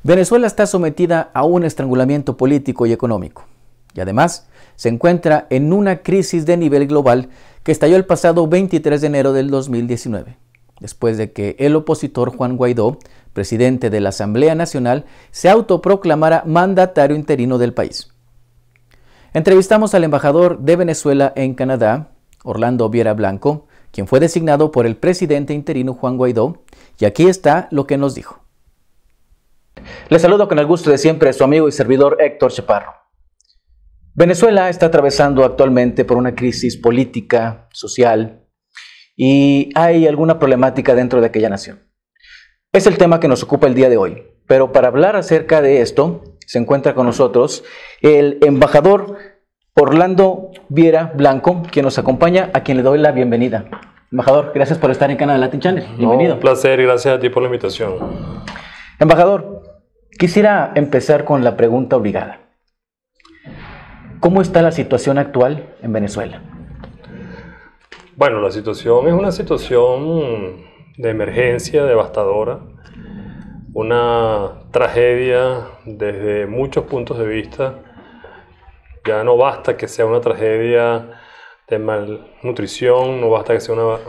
Venezuela está sometida a un estrangulamiento político y económico, y además se encuentra en una crisis de nivel global que estalló el pasado 23 de enero del 2019, después de que el opositor Juan Guaidó, presidente de la Asamblea Nacional, se autoproclamara mandatario interino del país. Entrevistamos al embajador de Venezuela en Canadá, Orlando Viera Blanco, quien fue designado por el presidente interino Juan Guaidó, y aquí está lo que nos dijo. Les saludo con el gusto de siempre, su amigo y servidor Héctor Chaparro. Venezuela está atravesando actualmente por una crisis política, social, y hay alguna problemática dentro de aquella nación. Es el tema que nos ocupa el día de hoy, pero para hablar acerca de esto, se encuentra con nosotros el embajador Orlando Viera Blanco, quien nos acompaña, a quien le doy la bienvenida. Embajador, gracias por estar en Canadá Latin Channel. Bienvenido. Un placer y gracias a ti por la invitación. Embajador, quisiera empezar con la pregunta obligada. ¿Cómo está la situación actual en Venezuela? Bueno, la situación es una situación de emergencia devastadora, una tragedia desde muchos puntos de vista. Ya no basta que sea una tragedia de malnutrición, no basta que sea una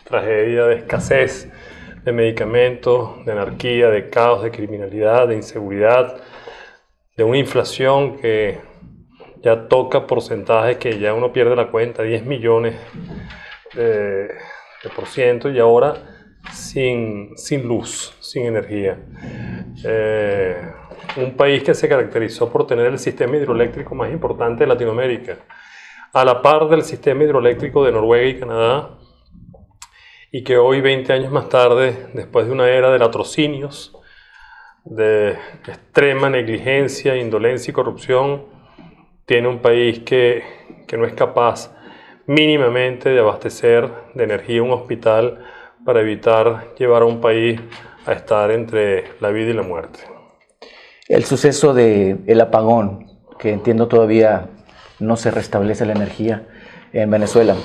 tragedia de escasez de medicamentos, de anarquía, de caos, de criminalidad, de inseguridad, de una inflación que ya toca porcentajes que ya uno pierde la cuenta, 10 millones de por ciento, y ahora sin luz, sin energía. Un país que se caracterizó por tener el sistema hidroeléctrico más importante de Latinoamérica, a la par del sistema hidroeléctrico de Noruega y Canadá, y que hoy, 20 años más tarde, después de una era de latrocinios, de extrema negligencia, indolencia y corrupción, tiene un país que no es capaz mínimamente de abastecer de energía un hospital para evitar llevar a un país a estar entre la vida y la muerte. El suceso del apagón, que entiendo todavía no se restablece la energía en Venezuela,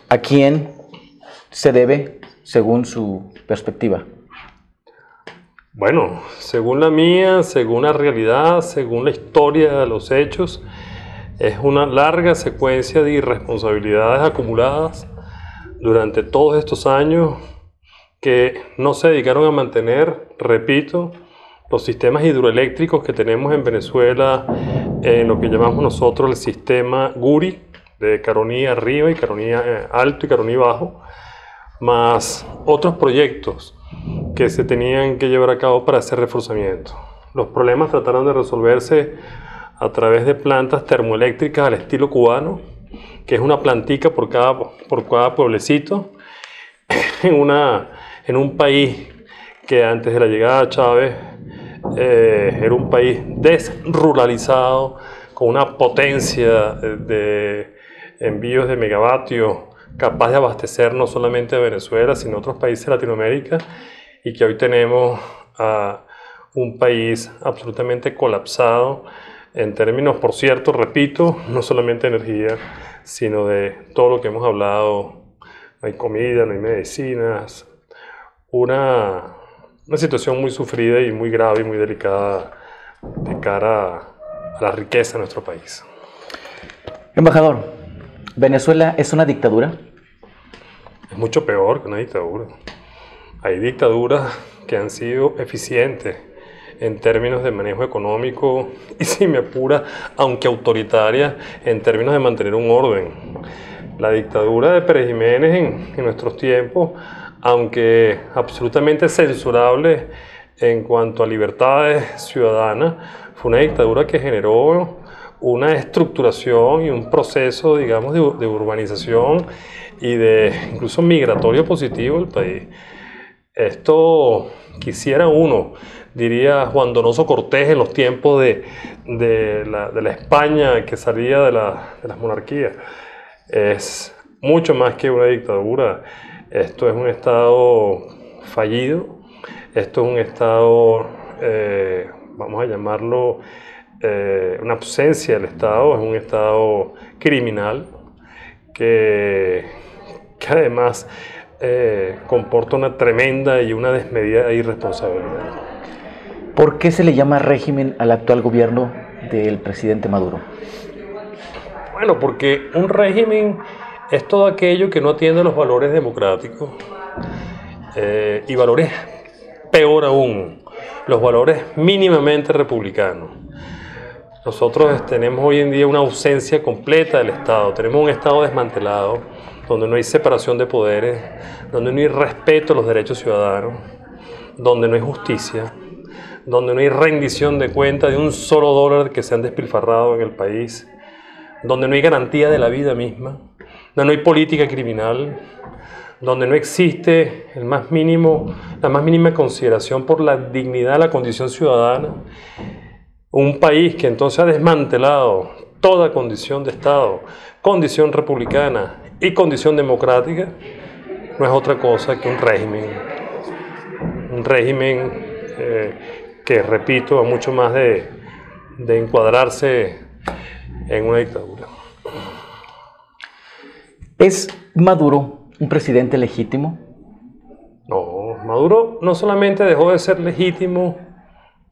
¿a quién se debe según su perspectiva? Bueno, según la mía, según la realidad, según la historia de los hechos, es una larga secuencia de irresponsabilidades acumuladas durante todos estos años que no se dedicaron a mantener, repito, los sistemas hidroeléctricos que tenemos en Venezuela, en lo que llamamos nosotros el sistema Guri, de Caroní arriba y Caroní alto y Caroní bajo, más otros proyectos que se tenían que llevar a cabo para hacer reforzamiento. Los problemas trataron de resolverse a través de plantas termoeléctricas al estilo cubano, que es una plantica por cada pueblecito, en un país que antes de la llegada de Chávez era un país desruralizado, con una potencia de envíos de megavatios capaz de abastecer no solamente a Venezuela, sino a otros países de Latinoamérica, y que hoy tenemos a un país absolutamente colapsado en términos, por cierto, repito, no solamente de energía, sino de todo lo que hemos hablado. No hay comida, no hay medicinas, una situación muy sufrida y muy grave y muy delicada de cara a la riqueza de nuestro país. Embajador, ¿Venezuela es una dictadura? Es mucho peor que una dictadura. Hay dictaduras que han sido eficientes en términos de manejo económico y, si me apura, aunque autoritaria, en términos de mantener un orden. La dictadura de Pérez Jiménez en nuestros tiempos, aunque absolutamente censurable en cuanto a libertades ciudadanas, fue una dictadura que generó una estructuración y un proceso, digamos, de urbanización y de incluso migratorio positivo del país. Esto quisiera uno, diría Juan Donoso Cortés en los tiempos de la España que salía de las monarquías. Es mucho más que una dictadura. Esto es un Estado fallido, esto es un Estado, vamos a llamarlo, una ausencia del Estado, es un Estado criminal que además comporta una tremenda y una desmedida irresponsabilidad. ¿Por qué se le llama régimen al actual gobierno del presidente Maduro? Bueno, porque un régimen es todo aquello que no atiende los valores democráticos y valores, peor aún, los valores mínimamente republicanos. Nosotros tenemos hoy en día una ausencia completa del Estado, tenemos un Estado desmantelado, donde no hay separación de poderes, donde no hay respeto a los derechos ciudadanos, donde no hay justicia, donde no hay rendición de cuenta de un solo dólar que se han despilfarrado en el país, donde no hay garantía de la vida misma, donde no hay política criminal, donde no existe la más mínima consideración por la dignidad de la condición ciudadana. Un país que entonces ha desmantelado toda condición de Estado, condición republicana y condición democrática, no es otra cosa que un régimen que, repito, a mucho más de encuadrarse en una dictadura. ¿Es Maduro un presidente legítimo? No, Maduro no solamente dejó de ser legítimo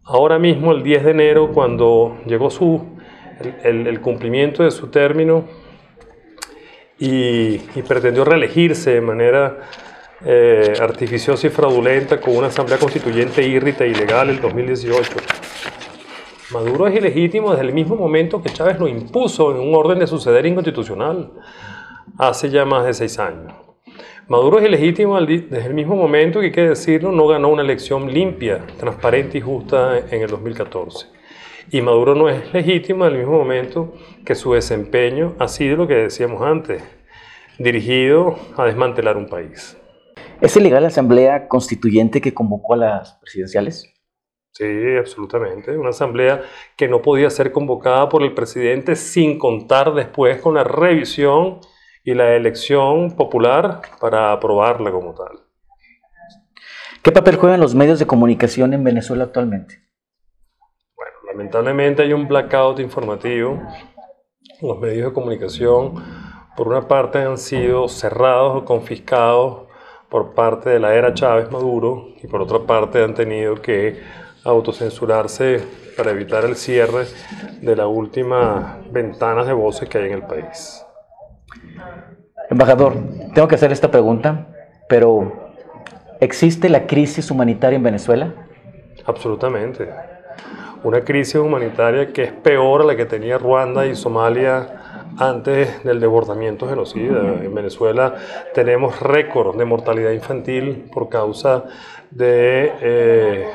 ahora mismo, el 10 de enero, cuando llegó el cumplimiento de su término y pretendió reelegirse de manera artificiosa y fraudulenta con una asamblea constituyente írrita e ilegal en 2018. Maduro es ilegítimo desde el mismo momento que Chávez lo impuso en un orden de suceder inconstitucional hace ya más de 6 años. Maduro es ilegítimo desde el mismo momento que, hay que decirlo, no ganó una elección limpia, transparente y justa en el 2014. Y Maduro no es legítimo en el mismo momento que su desempeño ha sido lo que decíamos antes, dirigido a desmantelar un país. ¿Es ilegal la asamblea constituyente que convocó a las presidenciales? Sí, absolutamente. Una asamblea que no podía ser convocada por el presidente sin contar después con la revisión y la elección popular para aprobarla como tal. ¿Qué papel juegan los medios de comunicación en Venezuela actualmente? Bueno, lamentablemente hay un blackout informativo. Los medios de comunicación, por una parte, han sido cerrados o confiscados por parte de la era Chávez-Maduro y por otra parte han tenido que autocensurarse para evitar el cierre de las últimas ventanas de voces que hay en el país. Embajador, tengo que hacer esta pregunta, pero ¿existe la crisis humanitaria en Venezuela? Absolutamente. Una crisis humanitaria que es peor a la que tenía Ruanda y Somalia antes del desbordamiento genocida. En Venezuela tenemos récord de mortalidad infantil por causa de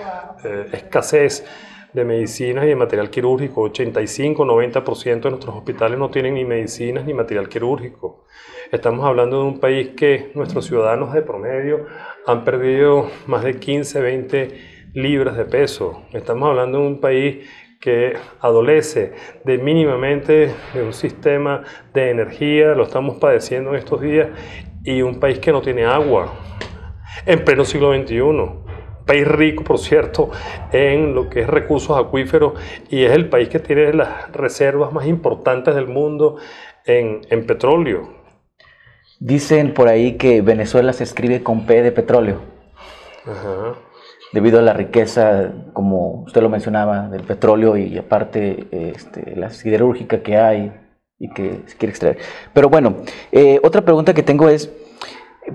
escasez de medicinas y de material quirúrgico. 85-90% de nuestros hospitales no tienen ni medicinas ni material quirúrgico. Estamos hablando de un país que nuestros ciudadanos de promedio han perdido más de 15-20 libras de peso. Estamos hablando de un país que adolece de mínimamente de un sistema de energía, lo estamos padeciendo en estos días, y un país que no tiene agua en pleno siglo XXI. País rico, por cierto, en lo que es recursos acuíferos, y es el país que tiene las reservas más importantes del mundo en petróleo. Dicen por ahí que Venezuela se escribe con P de petróleo. Ajá. Debido a la riqueza, como usted lo mencionaba, del petróleo y aparte la siderúrgica que hay y que se quiere extraer. Pero bueno, otra pregunta que tengo es,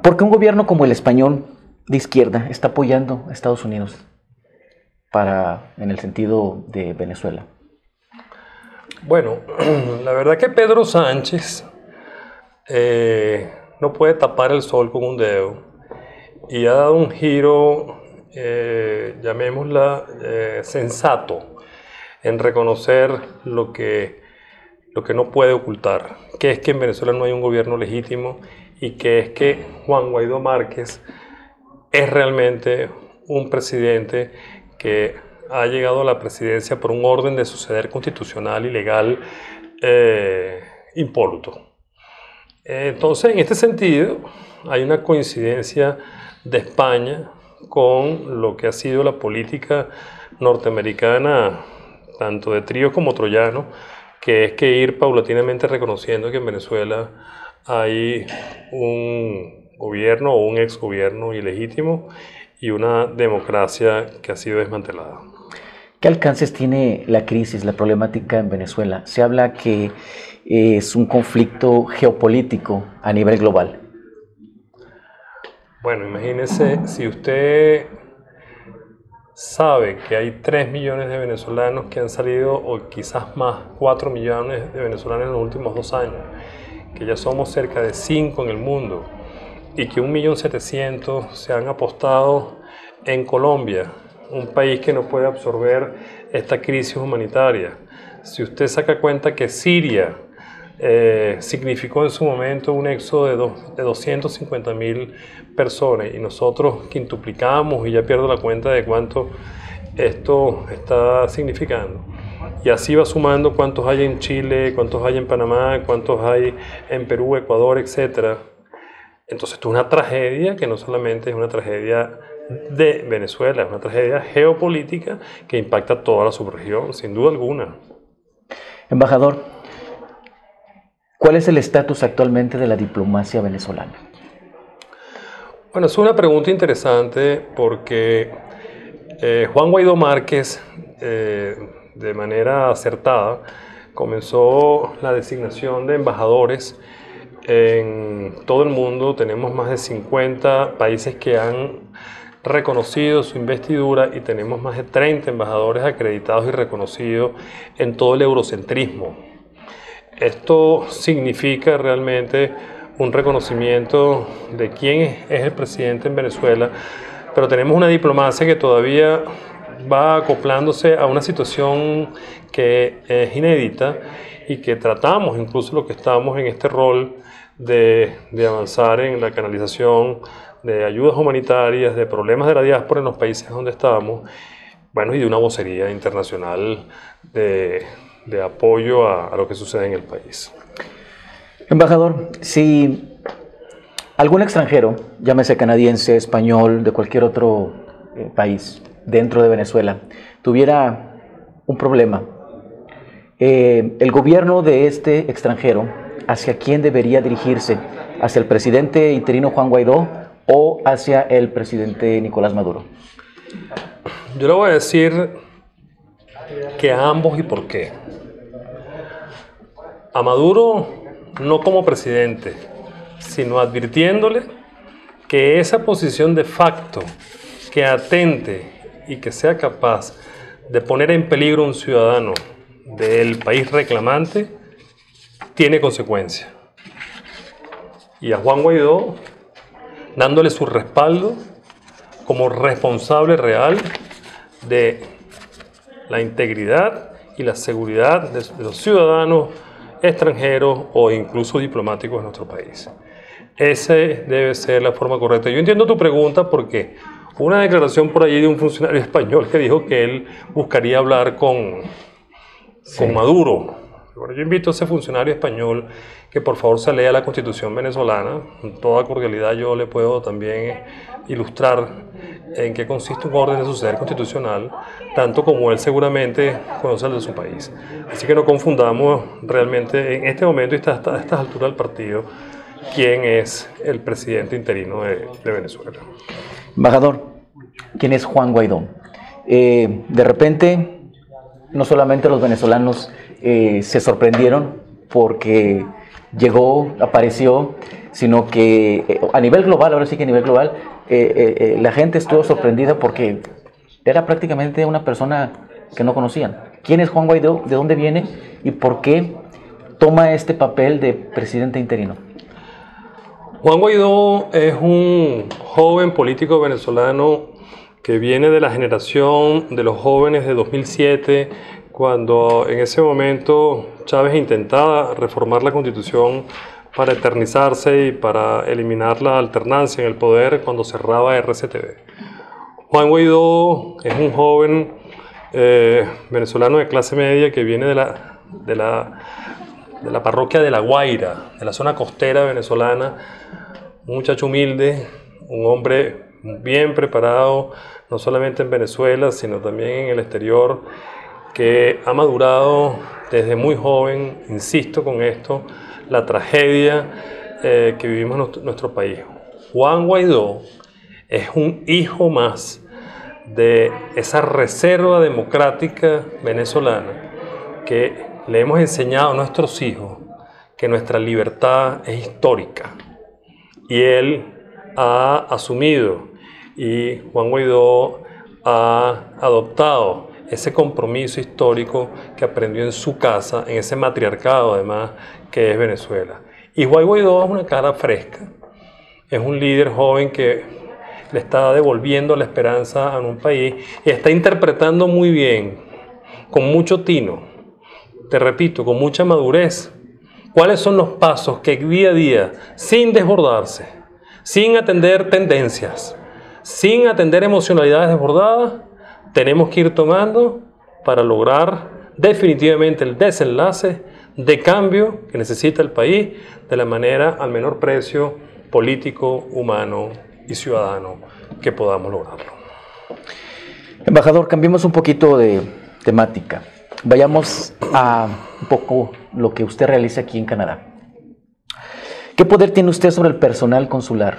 ¿por qué un gobierno como el español de izquierda está apoyando a Estados Unidos en el sentido de Venezuela? Bueno, la verdad que Pedro Sánchez no puede tapar el sol con un dedo y ha dado un giro, llamémosla sensato, en reconocer lo que no puede ocultar, que es que en Venezuela no hay un gobierno legítimo y que es que Juan Guaidó Márquez es realmente un presidente que ha llegado a la presidencia por un orden de suceder constitucional y legal impoluto. Entonces, en este sentido, hay una coincidencia de España con lo que ha sido la política norteamericana, tanto de trío como troyano, que es que ir paulatinamente reconociendo que en Venezuela hay un gobierno o un exgobierno ilegítimo y una democracia que ha sido desmantelada. ¿Qué alcances tiene la crisis, la problemática en Venezuela? Se habla que es un conflicto geopolítico a nivel global. Bueno, imagínese, si usted sabe que hay 3 millones de venezolanos que han salido, o quizás más, 4 millones de venezolanos en los últimos 2 años, que ya somos cerca de 5 en el mundo, y que 1.700.000 se han apostado en Colombia, un país que no puede absorber esta crisis humanitaria. Si usted saca cuenta que Siria significó en su momento un éxodo de 250.000 personas y nosotros quintuplicamos, y ya pierdo la cuenta de cuánto esto está significando. Y así va sumando cuántos hay en Chile, cuántos hay en Panamá, cuántos hay en Perú, Ecuador, etc. Entonces esto es una tragedia que no solamente es una tragedia de Venezuela, es una tragedia geopolítica que impacta a toda la subregión, sin duda alguna. Embajador, ¿cuál es el estatus actualmente de la diplomacia venezolana? Bueno, es una pregunta interesante porque Juan Guaidó Márquez, de manera acertada, comenzó la designación de embajadores en todo el mundo. Tenemos más de 50 países que han reconocido su investidura y tenemos más de 30 embajadores acreditados y reconocidos en todo el eurocentrismo. Esto significa realmente un reconocimiento de quién es el presidente en Venezuela, pero tenemos una diplomacia que todavía va acoplándose a una situación que es inédita y que tratamos, incluso lo que estamos en este rol de avanzar en la canalización de ayudas humanitarias, de problemas de la diáspora en los países donde estamos, bueno, y de una vocería internacional de apoyo a lo que sucede en el país. Embajador, si algún extranjero, llámese canadiense, español, de cualquier otro país dentro de Venezuela, tuviera un problema, el gobierno de este extranjero, ¿hacia quién debería dirigirse? ¿Hacia el presidente interino Juan Guaidó o hacia el presidente Nicolás Maduro? Yo le voy a decir que a ambos. ¿Y por qué? A Maduro no como presidente, sino advirtiéndole que esa posición de facto que atente y que sea capaz de poner en peligro a un ciudadano del país reclamante tiene consecuencias. Y a Juan Guaidó dándole su respaldo como responsable real de la integridad y la seguridad de los ciudadanos extranjeros o incluso diplomáticos de nuestro país. Esa debe ser la forma correcta. Yo entiendo tu pregunta porque hubo una declaración por allí de un funcionario español que dijo que él buscaría hablar con Maduro. Bueno, yo invito a ese funcionario español que por favor se lea la Constitución venezolana. Con toda cordialidad yo le puedo también ilustrar en qué consiste un orden de suceder constitucional, tanto como él seguramente conoce el de su país. Así que no confundamos realmente en este momento y hasta estas alturas del partido quién es el presidente interino de Venezuela. Embajador, ¿quién es Juan Guaidó? De repente, no solamente los venezolanos se sorprendieron porque llegó, apareció, sino que a nivel global, ahora sí que a nivel global, la gente estuvo sorprendida porque era prácticamente una persona que no conocían. ¿Quién es Juan Guaidó? ¿De dónde viene? ¿Y por qué toma este papel de presidente interino? Juan Guaidó es un joven político venezolano que viene de la generación de los jóvenes de 2007, cuando en ese momento Chávez intentaba reformar la Constitución para eternizarse y para eliminar la alternancia en el poder cuando cerraba RCTV. Juan Guaidó es un joven venezolano de clase media que viene de la parroquia de La Guaira, de la zona costera venezolana, un muchacho humilde, un hombre bien preparado, no solamente en Venezuela, sino también en el exterior, que ha madurado desde muy joven, insisto con esto, la tragedia que vivimos en nuestro país. Juan Guaidó es un hijo más de esa reserva democrática venezolana que le hemos enseñado a nuestros hijos que nuestra libertad es histórica. Y él ha asumido y Juan Guaidó ha adoptado ese compromiso histórico que aprendió en su casa, en ese matriarcado además que es Venezuela. Y Juan Guaidó es una cara fresca, es un líder joven que le está devolviendo la esperanza a un país y está interpretando muy bien, con mucho tino, te repito, con mucha madurez, cuáles son los pasos que día a día, sin desbordarse, sin atender tendencias, sin atender emocionalidades desbordadas, tenemos que ir tomando para lograr definitivamente el desenlace de cambio que necesita el país de la manera al menor precio político, humano y ciudadano que podamos lograrlo. Embajador, cambiemos un poquito de temática. Vayamos a un poco lo que usted realiza aquí en Canadá. ¿Qué poder tiene usted sobre el personal consular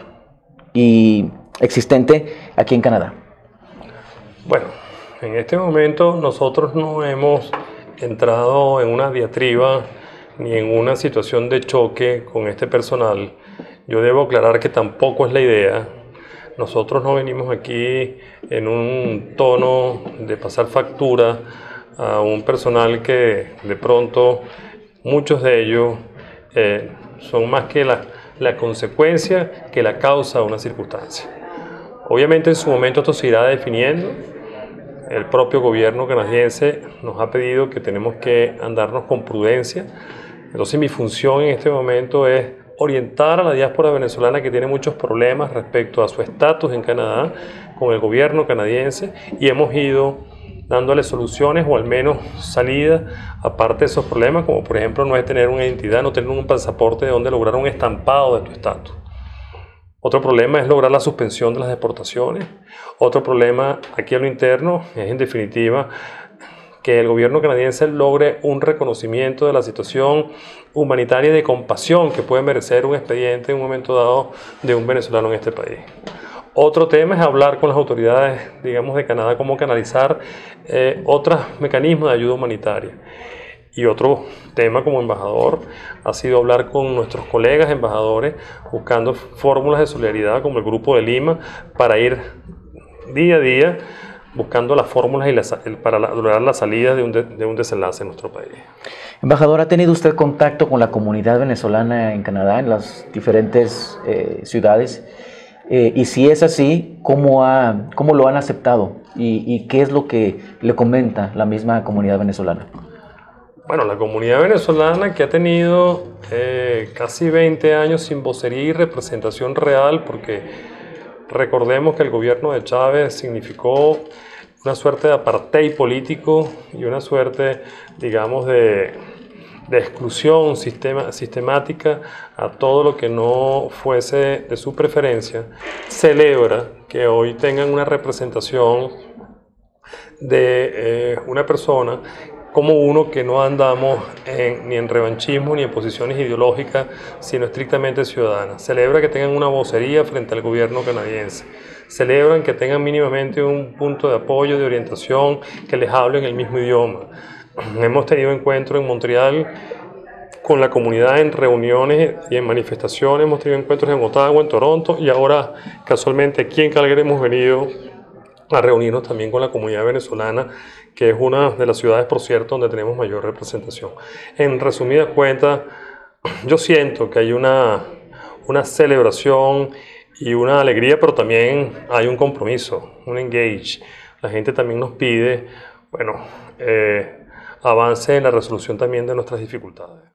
y existente aquí en Canadá? Bueno, en este momento nosotros no hemos entrado en una diatriba ni en una situación de choque con este personal. Yo debo aclarar que tampoco es la idea. Nosotros no venimos aquí en un tono de pasar factura a un personal que de pronto muchos de ellos son más que la consecuencia que la causa de una circunstancia. Obviamente en su momento esto se irá definiendo. El propio gobierno canadiense nos ha pedido que tenemos que andarnos con prudencia. Entonces mi función en este momento es orientar a la diáspora venezolana que tiene muchos problemas respecto a su estatus en Canadá con el gobierno canadiense y hemos ido dándole soluciones o al menos salidas aparte de esos problemas, como por ejemplo no es tener una identidad, no tener un pasaporte de donde lograr un estampado de tu estatus. Otro problema es lograr la suspensión de las deportaciones. Otro problema aquí a lo interno es en definitiva que el gobierno canadiense logre un reconocimiento de la situación humanitaria y de compasión que puede merecer un expediente en un momento dado de un venezolano en este país. Otro tema es hablar con las autoridades, digamos, de Canadá, cómo canalizar otros mecanismos de ayuda humanitaria. Y otro tema como embajador ha sido hablar con nuestros colegas embajadores buscando fórmulas de solidaridad como el Grupo de Lima para ir día a día buscando las fórmulas para lograr la salida de un desenlace en nuestro país. Embajador, ¿ha tenido usted contacto con la comunidad venezolana en Canadá, en las diferentes ciudades? Y si es así, ¿cómo lo han aceptado? ¿Y qué es lo que le comenta la misma comunidad venezolana? Bueno, la comunidad venezolana que ha tenido casi 20 años sin vocería y representación real, porque recordemos que el gobierno de Chávez significó una suerte de apartheid político y una suerte, digamos, de exclusión sistemática a todo lo que no fuese de su preferencia, celebra que hoy tengan una representación de una persona como uno que no andamos ni en revanchismo ni en posiciones ideológicas, sino estrictamente ciudadanas. Celebra que tengan una vocería frente al gobierno canadiense. Celebran que tengan mínimamente un punto de apoyo, de orientación, que les hablen el mismo idioma. Hemos tenido encuentros en Montreal con la comunidad en reuniones y en manifestaciones, hemos tenido encuentros en Ottawa, en Toronto y ahora casualmente aquí en Calgary hemos venido a reunirnos también con la comunidad venezolana, que es una de las ciudades, por cierto, donde tenemos mayor representación. En resumidas cuentas, yo siento que hay una celebración y una alegría, pero también hay un compromiso, un engage. La gente también nos pide, bueno, avance en la resolución también de nuestras dificultades.